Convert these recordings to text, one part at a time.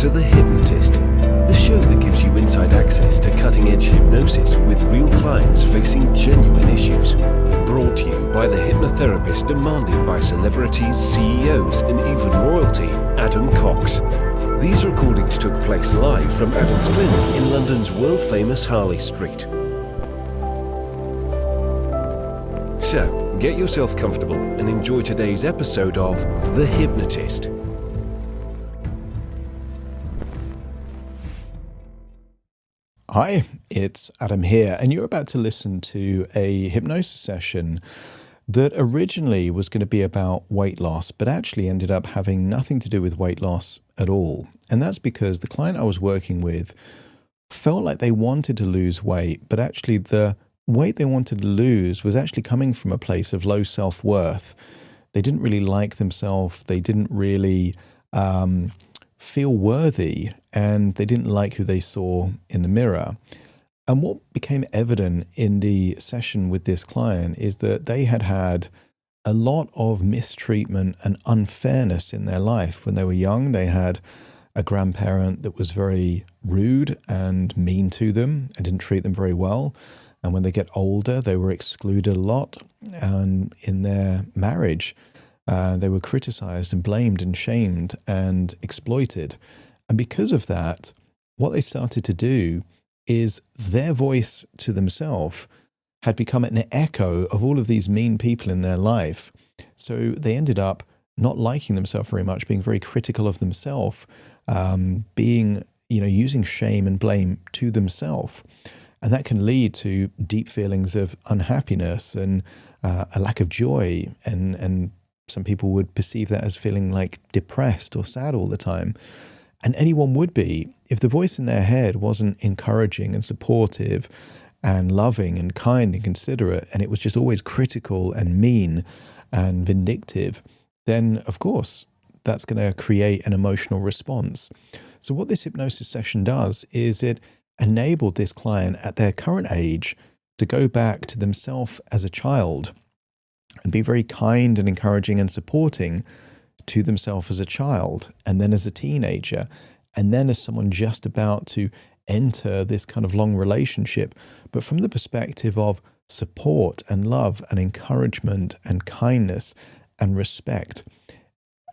to The Hypnotist, the show that gives you inside access to cutting-edge hypnosis with real clients facing genuine issues. Brought to you by the hypnotherapist demanded by celebrities, CEOs, and even royalty, Adam Cox. These recordings took place live from Adam's clinic in London's world-famous Harley Street. So, get yourself comfortable and enjoy today's episode of The Hypnotist. Hi, it's Adam here, and you're about to listen to a hypnosis session that originally was going to be about weight loss, but actually ended up having nothing to do with weight loss at all. And that's because the client I was working with felt like they wanted to lose weight, but actually the weight they wanted to lose was actually coming from a place of low self-worth. They didn't really like themselves. They didn't really feel worthy, and they didn't like who they saw in the mirror. And what became evident in the session with this client is that they had had a lot of mistreatment and unfairness in their life. When they were young, they had a grandparent that was very rude and mean to them and didn't treat them very well. And when they get older, they were excluded a lot. And in their marriage, they were criticized and blamed and shamed and exploited. And because of that, what they started to do is their voice to themselves had become an echo of all of these mean people in their life. So they ended up not liking themselves very much, being very critical of themselves, using shame and blame to themselves. And that can lead to deep feelings of unhappiness and a lack of joy. And some people would perceive that as feeling like depressed or sad all the time. And anyone would be if the voice in their head wasn't encouraging and supportive and loving and kind and considerate, and it was just always critical and mean and vindictive, then of course that's going to create an emotional response. So what this hypnosis session does is it enabled this client at their current age to go back to themselves as a child and be very kind and encouraging and supporting to themselves as a child, and then as a teenager, and then as someone just about to enter this kind of long relationship, but from the perspective of support and love and encouragement and kindness and respect.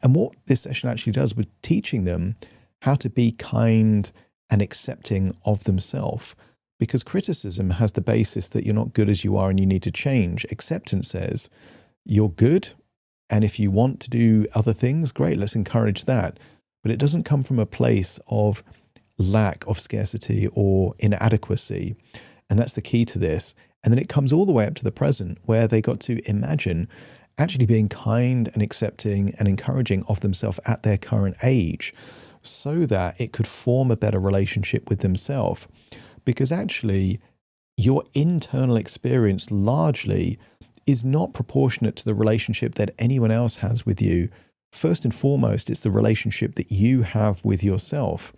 And what this session actually does with teaching them how to be kind and accepting of themselves, because criticism has the basis that you're not good as you are and you need to change. Acceptance says you're good, and if you want to do other things, great, let's encourage that. But it doesn't come from a place of lack of scarcity or inadequacy. And that's the key to this. And then it comes all the way up to the present, where they got to imagine actually being kind and accepting and encouraging of themselves at their current age, so that it could form a better relationship with themselves. Because actually, your internal experience largely is not proportionate to the relationship that anyone else has with you. First and foremost, it's the relationship that you have with yourself.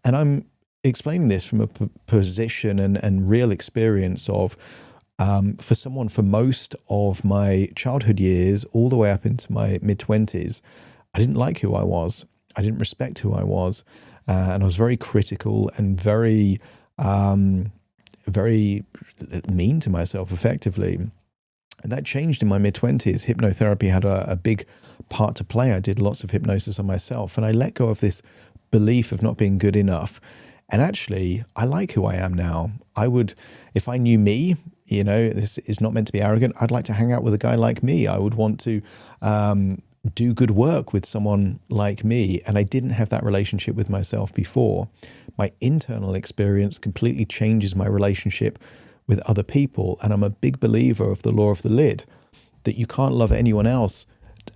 And I'm explaining this from a position and real experience of, for someone for most of my childhood years, all the way up into my mid-20s, I didn't like who I was. I didn't respect who I was. And I was very critical and very mean to myself, effectively. And that changed in my mid-20s. Hypnotherapy had a big part to play. I did lots of hypnosis on myself, and I let go of this belief of not being good enough. And actually, I like who I am now. I would, if I knew me, this is not meant to be arrogant, I'd like to hang out with a guy like me. I would want to do good work with someone like me. And I didn't have that relationship with myself before. My internal experience completely changes my relationship with other people. And I'm a big believer of the law of the lid, that you can't love anyone else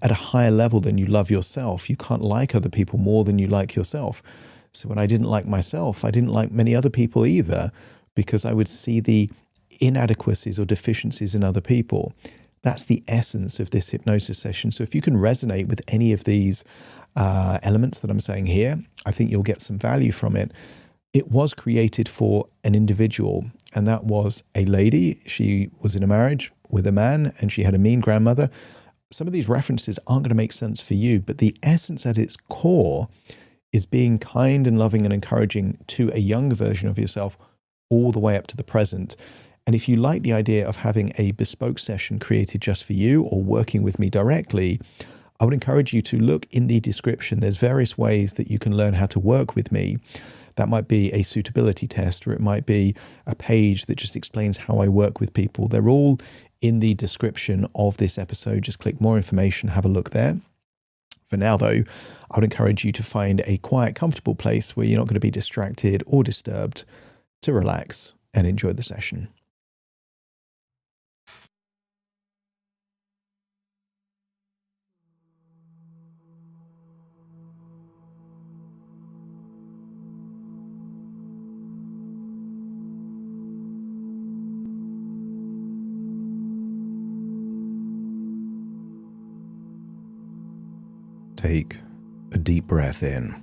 at a higher level than you love yourself. You can't like other people more than you like yourself. So when I didn't like myself, I didn't like many other people either, because I would see the inadequacies or deficiencies in other people. That's the essence of this hypnosis session. So if you can resonate with any of these elements that I'm saying here, I think you'll get some value from it. It was created for an individual, and that was a lady. She was in a marriage with a man, and she had a mean grandmother. Some of these references aren't going to make sense for you, but the essence at its core is being kind and loving and encouraging to a younger version of yourself all the way up to the present. And if you like the idea of having a bespoke session created just for you or working with me directly, I would encourage you to look in the description. There's various ways that you can learn how to work with me. That might be a suitability test, or it might be a page that just explains how I work with people. They're all in the description of this episode. Just click more information, have a look there. For now, though, I would encourage you to find a quiet, comfortable place where you're not going to be distracted or disturbed, to relax and enjoy the session. Take a deep breath in.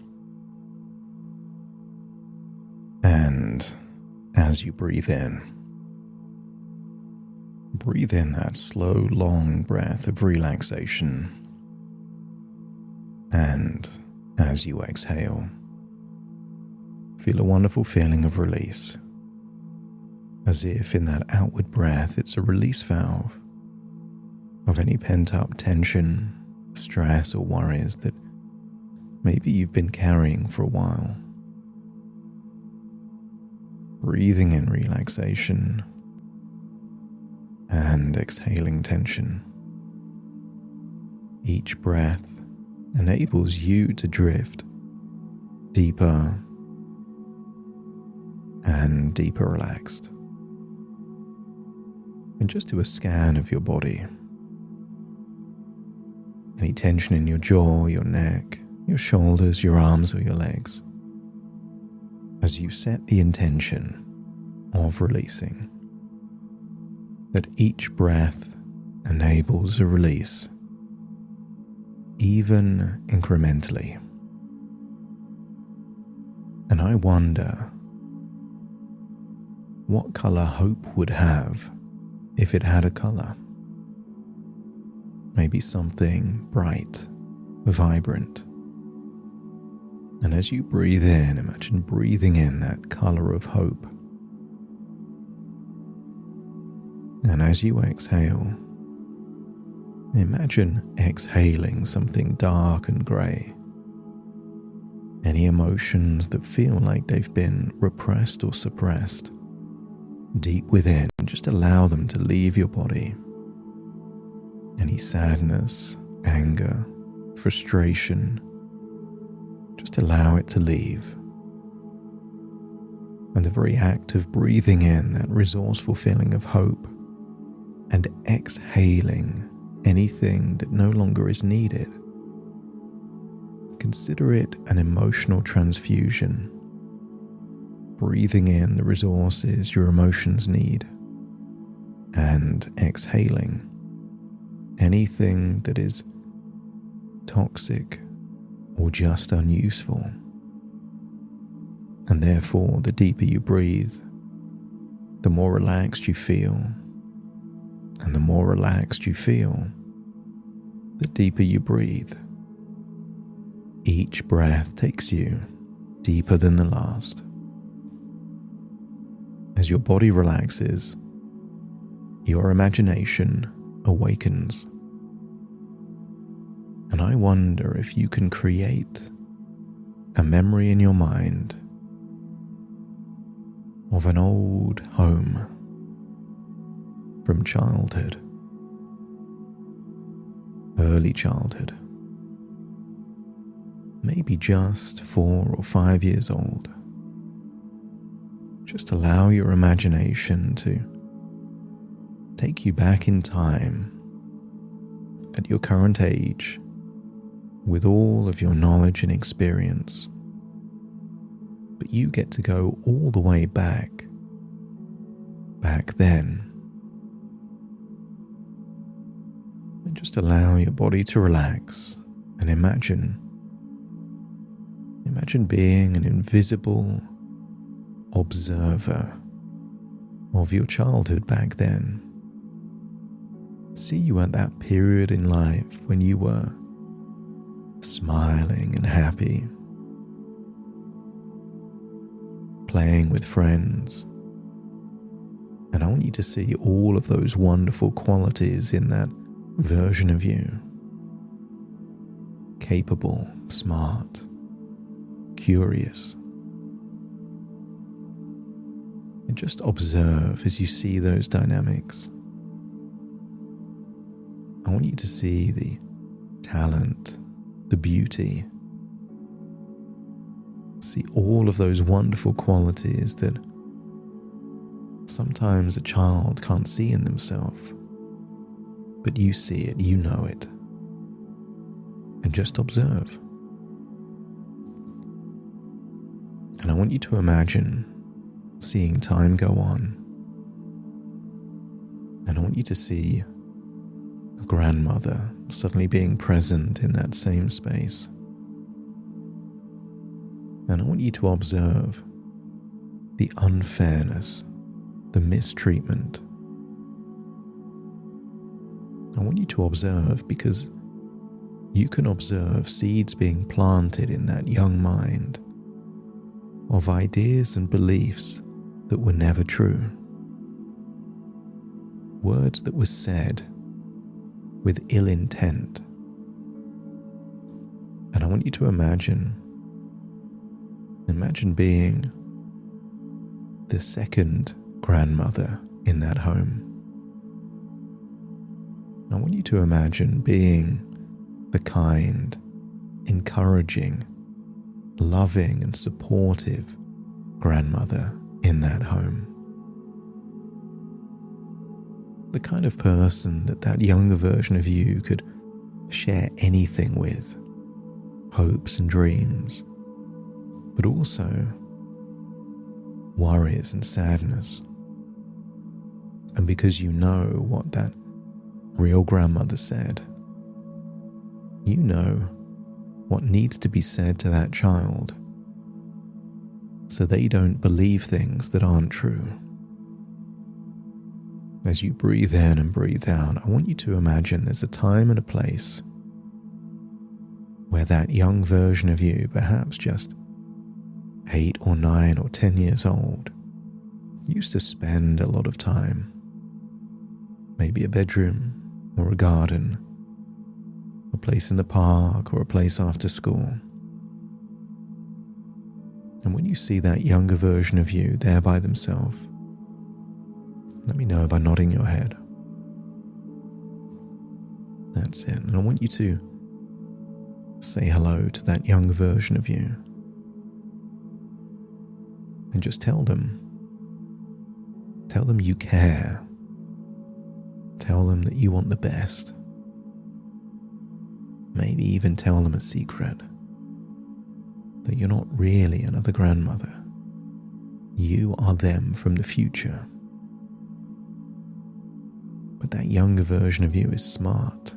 And as you breathe in that slow, long breath of relaxation. And as you exhale, feel a wonderful feeling of release. As if in that outward breath, it's a release valve of any pent-up tension, stress or worries that maybe you've been carrying for a while. Breathing in relaxation and exhaling tension. Each breath enables you to drift deeper and deeper relaxed. And just do a scan of your body. Any tension in your jaw, your neck, your shoulders, your arms, or your legs. As you set the intention of releasing, that each breath enables a release, even incrementally. And I wonder what color hope would have if it had a color. Maybe something bright, vibrant. And as you breathe in, imagine breathing in that color of hope. And as you exhale, imagine exhaling something dark and grey. Any emotions that feel like they've been repressed or suppressed deep within, just allow them to leave your body. Any sadness, anger, frustration, just allow it to leave. And the very act of breathing in that resourceful feeling of hope and exhaling anything that no longer is needed, consider it an emotional transfusion. Breathing in the resources your emotions need and exhaling anything that is toxic or just unuseful. And therefore, the deeper you breathe, the more relaxed you feel. And the more relaxed you feel, the deeper you breathe. Each breath takes you deeper than the last. As your body relaxes, your imagination awakens. And I wonder if you can create a memory in your mind of an old home from childhood, early childhood, maybe just 4 or 5 years old. Just allow your imagination to take you back in time at your current age with all of your knowledge and experience. But you get to go all the way back then. And just allow your body to relax and imagine being an invisible observer of your childhood back then. See you at that period in life when you were smiling and happy, playing with friends. And I want you to see all of those wonderful qualities in that version of you. Capable, smart, curious. And just observe as you see those dynamics. I want you to see the talent, the beauty. See all of those wonderful qualities that sometimes a child can't see in themselves, but you see it, you know it. And just observe. And I want you to imagine seeing time go on. And I want you to see a grandmother suddenly being present in that same space. And I want you to observe the unfairness, the mistreatment. I want you to observe because you can observe seeds being planted in that young mind of ideas and beliefs that were never true. Words that were said with ill intent. And I want you to imagine being the second grandmother in that home. I want you to imagine being the kind, encouraging, loving and supportive grandmother in that home. The kind of person that younger version of you could share anything with, hopes and dreams, but also worries and sadness. And because you know what that real grandmother said, you know what needs to be said to that child so they don't believe things that aren't true. As you breathe in and breathe out, I want you to imagine there's a time and a place where that young version of you, perhaps just 8 or 9 or 10 years old, used to spend a lot of time, maybe a bedroom or a garden, a place in the park or a place after school. And when you see that younger version of you there by themselves, let me know by nodding your head. That's it. And I want you to say hello to that younger version of you. And just tell them you care. Tell them that you want the best. Maybe even tell them a secret. That you're not really another grandmother. You are them from the future. But that younger version of you is smart.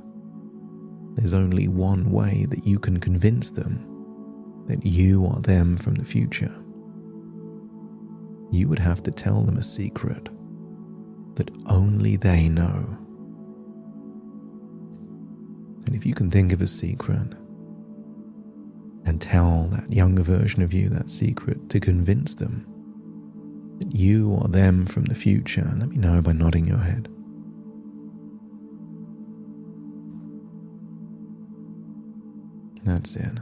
There's only one way that you can convince them that you are them from the future. You would have to tell them a secret that only they know. And if you can think of a secret and tell that younger version of you that secret to convince them that you are them from the future, let me know by nodding your head. That's it.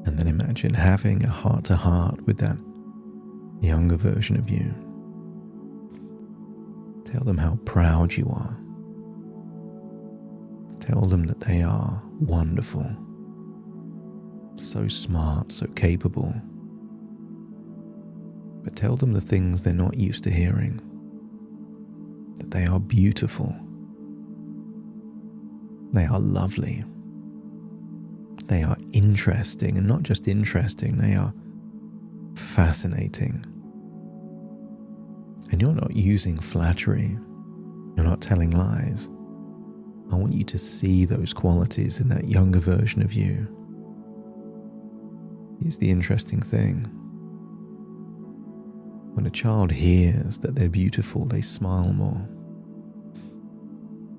And then imagine having a heart-to-heart with that younger version of you. Tell them how proud you are. Tell them that they are wonderful, so smart, so capable. But tell them the things they're not used to hearing, that they are beautiful, they are lovely, they are interesting, and not just interesting, they are fascinating. And you're not using flattery, you're not telling lies. I want you to see those qualities in that younger version of you. Here's the interesting thing. When a child hears that they're beautiful, they smile more.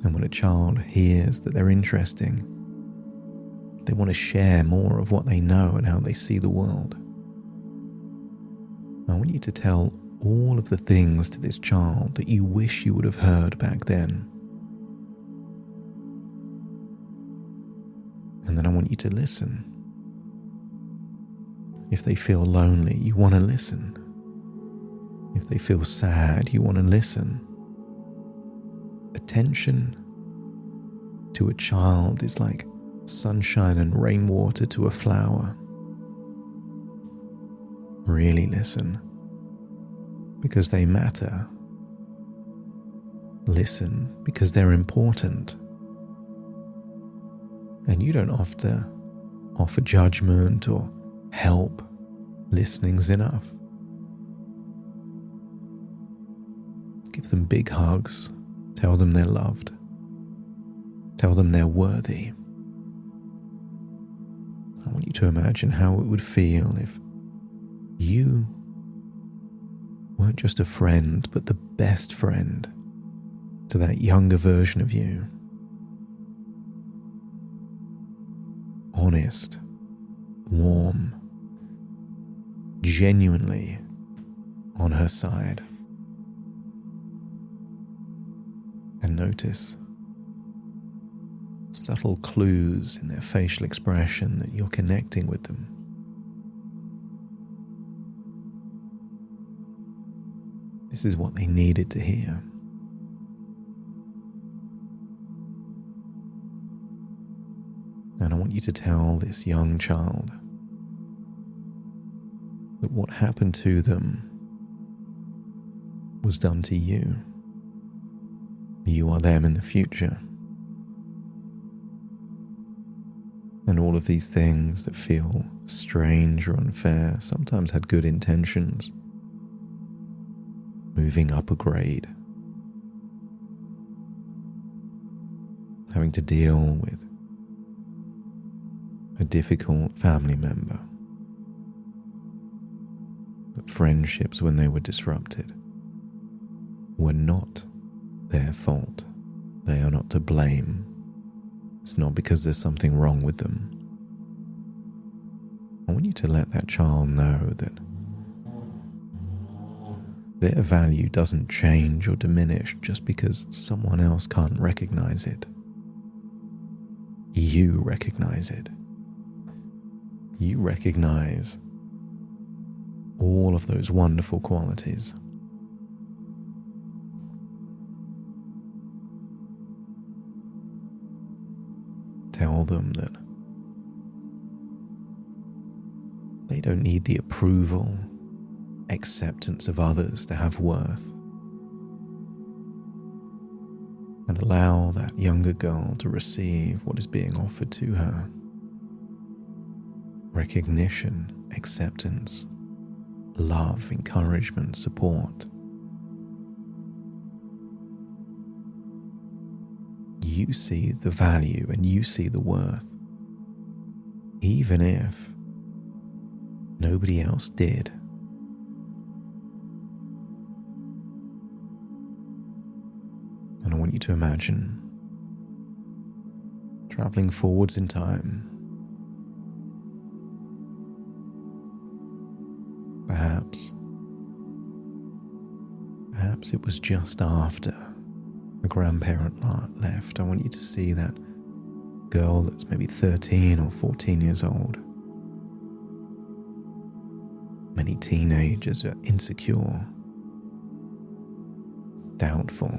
And when a child hears that they're interesting, they want to share more of what they know and how they see the world. I want you to tell all of the things to this child that you wish you would have heard back then. And then I want you to listen. If they feel lonely, you want to listen. If they feel sad, you want to listen. Attention to a child is like sunshine and rainwater to a flower. Really listen, because they matter. Listen, because they're important. And you don't have to offer judgment or help. Listening's enough. Give them big hugs. Tell them they're loved. Tell them they're worthy. I want you to imagine how it would feel if you weren't just a friend, but the best friend to that younger version of you. Honest, warm, genuinely on her side. And notice subtle clues in their facial expression that you're connecting with them. This is what they needed to hear. And I want you to tell this young child that what happened to them was done to you. You are them in the future. And all of these things that feel strange or unfair sometimes had good intentions. Moving up a grade. Having to deal with a difficult family member. But friendships, when they were disrupted, were not their fault. They are not to blame. It's not because there's something wrong with them. I want you to let that child know that their value doesn't change or diminish just because someone else can't recognize it. You recognize it. You recognize all of those wonderful qualities. Tell them that they don't need the approval, acceptance of others to have worth. And allow that younger girl to receive what is being offered to her. Recognition, acceptance, love, encouragement, support. You see the value and you see the worth, even if nobody else did. And I want you to imagine traveling forwards in time. Perhaps it was just after a grandparent left. I want you to see that girl that's maybe 13 or 14 years old. Many teenagers are insecure, doubtful.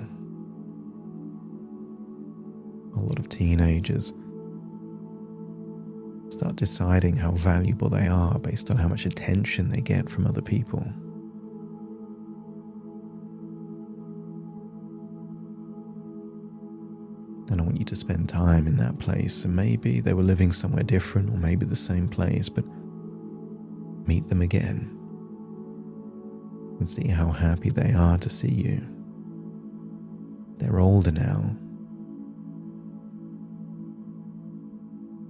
A lot of teenagers start deciding how valuable they are based on how much attention they get from other people. And I want you to spend time in that place, and maybe they were living somewhere different or maybe the same place, but meet them again and see how happy they are to see you. They're older now,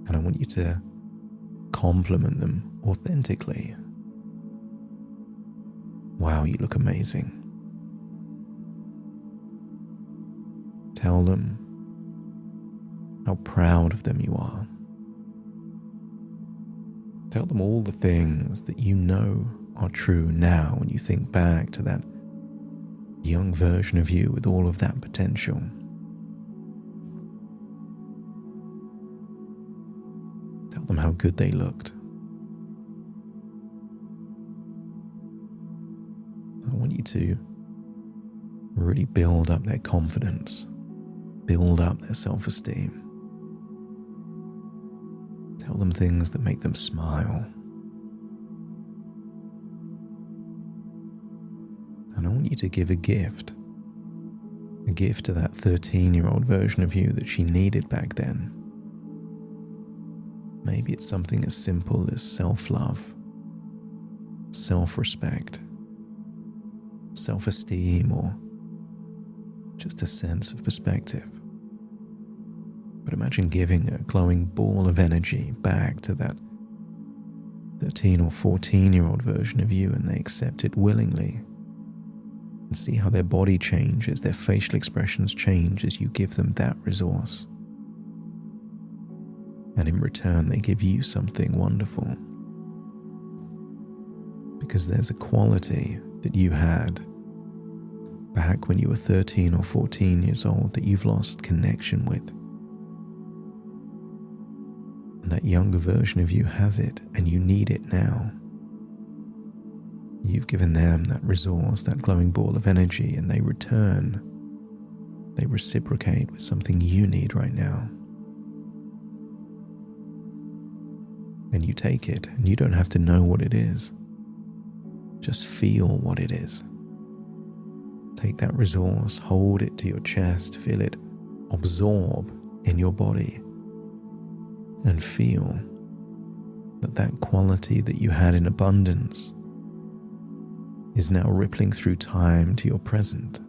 and I want you to compliment them authentically. Wow, you look amazing. Tell them how proud of them you are. Tell them all the things that you know are true now when you think back to that young version of you with all of that potential. Tell them how good they looked. I want you to really build up their confidence, build up their self-esteem. Tell them things that make them smile. And I want you to give a gift to that 13-year-old version of you that she needed back then. Maybe it's something as simple as self-love, self-respect, self-esteem, or just a sense of perspective. But imagine giving a glowing ball of energy back to that 13 or 14-year-old version of you, and they accept it willingly. And see how their body changes, their facial expressions change as you give them that resource. And in return, they give you something wonderful. Because there's a quality that you had back when you were 13 or 14 years old that you've lost connection with. And that younger version of you has it, and you need it now. You've given them that resource, that glowing ball of energy, and they return. They reciprocate with something you need right now. And you take it, and you don't have to know what it is. Just feel what it is. Take that resource, hold it to your chest, feel it absorb in your body, and feel that quality that you had in abundance is now rippling through time to your present.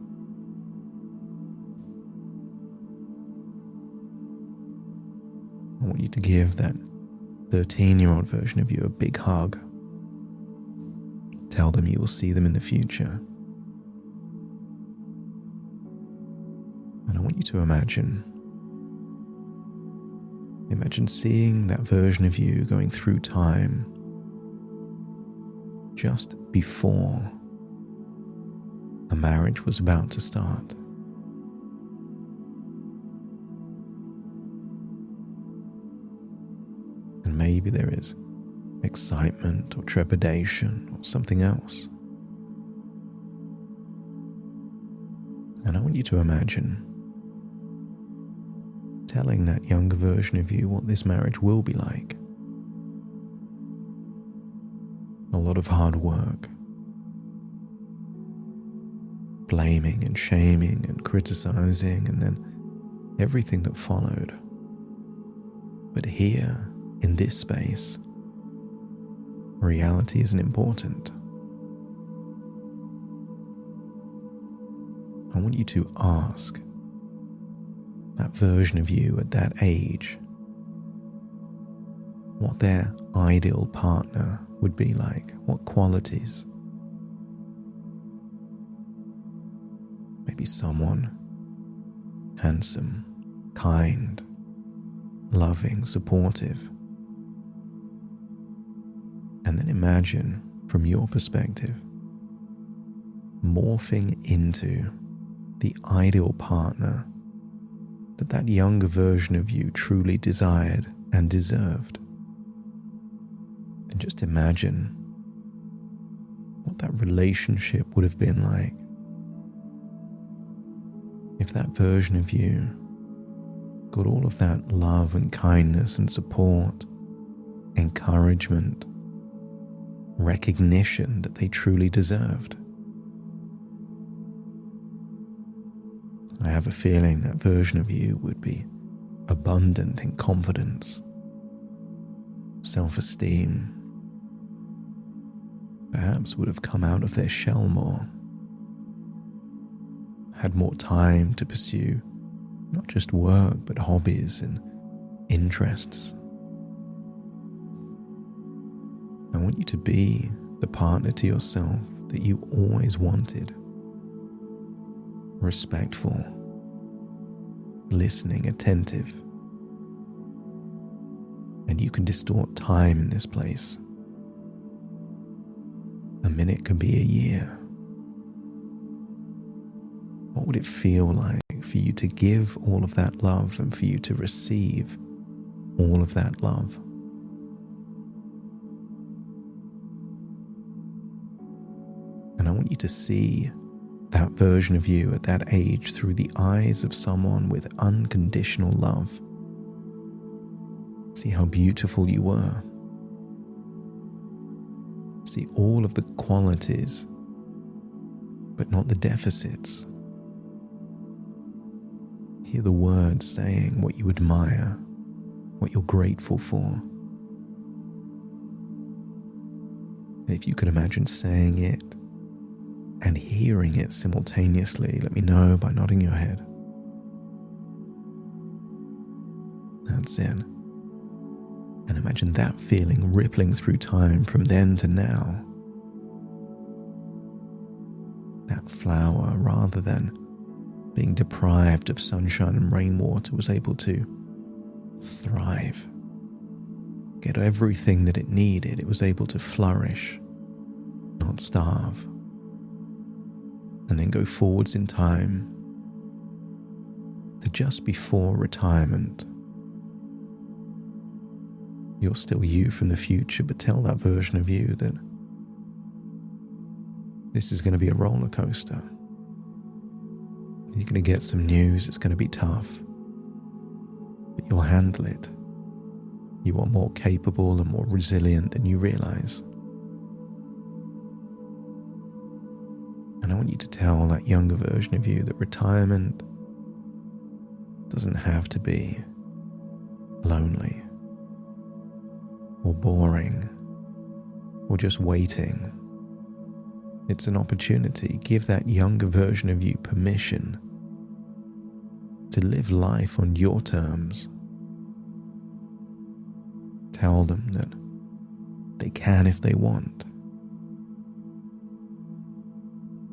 I want you to give that 13-year-old version of you a big hug. Tell them you will see them in the future. And I want you to imagine seeing that version of you going through time just before a marriage was about to start. And maybe there is excitement or trepidation or something else. And I want you to imagine telling that younger version of you what this marriage will be like. A lot of hard work, blaming and shaming and criticizing, and then everything that followed. But here, in this space, reality isn't important. I want you to ask that version of you at that age what their ideal partner would be like, what qualities. Maybe someone handsome, kind, loving, supportive. And then imagine, from your perspective, morphing into the ideal partner that younger version of you truly desired and deserved. And just imagine what that relationship would have been like if that version of you got all of that love and kindness and support, encouragement, recognition that they truly deserved. I have a feeling that version of you would be abundant in confidence, self-esteem, perhaps would have come out of their shell more, had more time to pursue not just work but hobbies and interests. I want you to be the partner to yourself that you always wanted. Respectful, listening, attentive. And you can distort time in this place. A minute could be a year. What would it feel like for you to give all of that love and for you to receive all of that love? And I want you to see that version of you at that age through the eyes of someone with unconditional love. See how beautiful you were. See all of the qualities, but not the deficits. Hear the words saying what you admire, what you're grateful for. And if you can imagine saying it and hearing it simultaneously, let me know by nodding your head. That's it. And imagine that feeling rippling through time from then to now. That flower, rather than being deprived of sunshine and rainwater, was able to thrive, get everything that it needed. It was able to flourish, not starve, and then go forwards in time to just before retirement. You're still you from the future, but tell that version of you that this is going to be a roller coaster. You're going to get some news, it's going to be tough, but you'll handle it. You are more capable and more resilient than you realize. And I want you to tell that younger version of you that retirement doesn't have to be lonely or boring or just waiting. It's an opportunity. Give that younger version of you permission to live life on your terms. Tell them that they can if they want.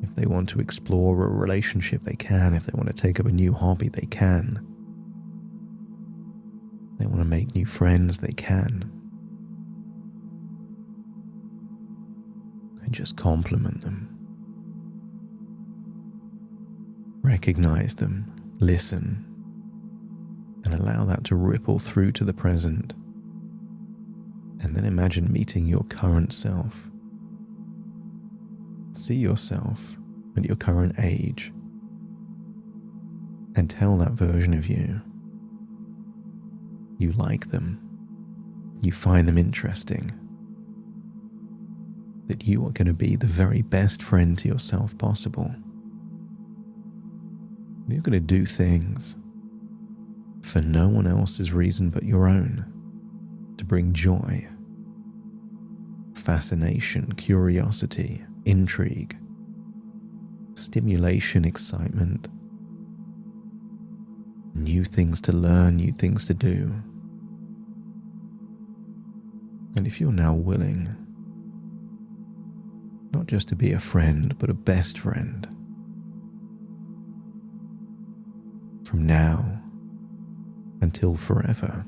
If they want to explore a relationship, they can. If they want to take up a new hobby, they can. If they want to make new friends, they can. And just compliment them. Recognize them, listen, and allow that to ripple through to the present. And then imagine meeting your current self. See yourself at your current age and tell that version of you you like them, you find them interesting, that you are going to be the very best friend to yourself possible. You're going to do things for no one else's reason but your own, to bring joy, fascination, curiosity, intrigue, stimulation, excitement, new things to learn, new things to do. And if you're now willing, not just to be a friend, but a best friend, from now until forever,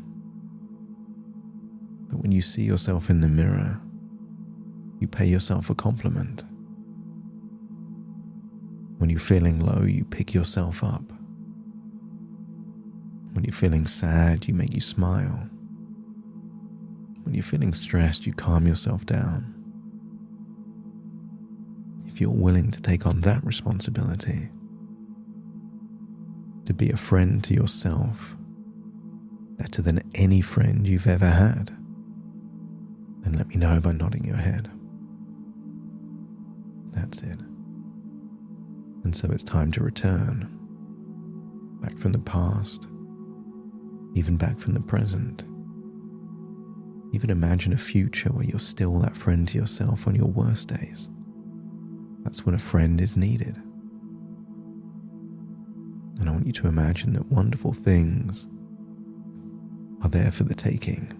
that when you see yourself in the mirror, you pay yourself a compliment. When you're feeling low, you pick yourself up. When you're feeling sad, you make you smile. When you're feeling stressed, you calm yourself down. If you're willing to take on that responsibility, to be a friend to yourself, better than any friend you've ever had, then let me know by nodding your head. That's it. And so it's time to return, back from the past, even back from the present. Even imagine a future where you're still that friend to yourself on your worst days. That's when a friend is needed. And I want you to imagine that wonderful things are there for the taking.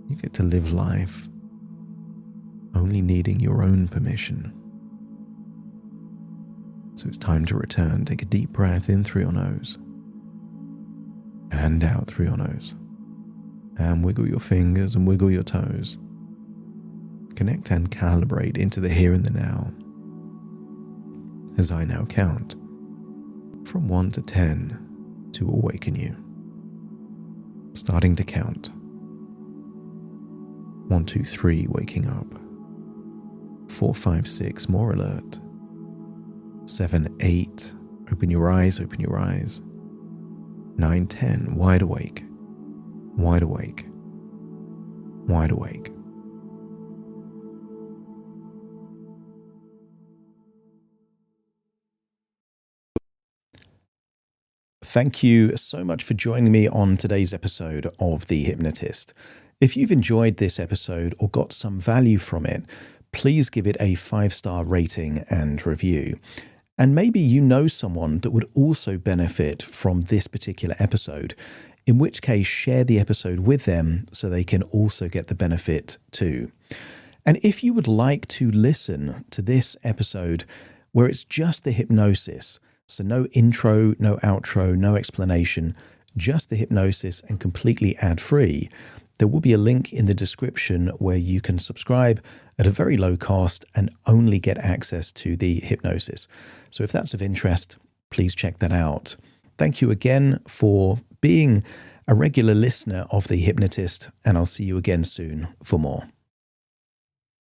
You get to live life only needing your own permission. So it's time to return. Take a deep breath in through your nose and out through your nose. And wiggle your fingers and wiggle your toes. Connect and calibrate into the here and the now as I now count from 1 to 10 to awaken you. Starting to count. 1, 2, 3, waking up. 4, 5, 6, more alert. 7, 8, open your eyes, open your eyes. 9, 10, wide awake, wide awake, wide awake. Thank you so much for joining me on today's episode of The Hypnotist. If you've enjoyed this episode or got some value from it, please give it a 5-star rating and review. And maybe you know someone that would also benefit from this particular episode, in which case share the episode with them so they can also get the benefit too. And if you would like to listen to this episode where it's just the hypnosis, so no intro, no outro, no explanation, just the hypnosis and completely ad-free, there will be a link in the description where you can subscribe at a very low cost and only get access to the hypnosis. So if that's of interest, please check that out. Thank you again for being a regular listener of The Hypnotist, and I'll see you again soon for more.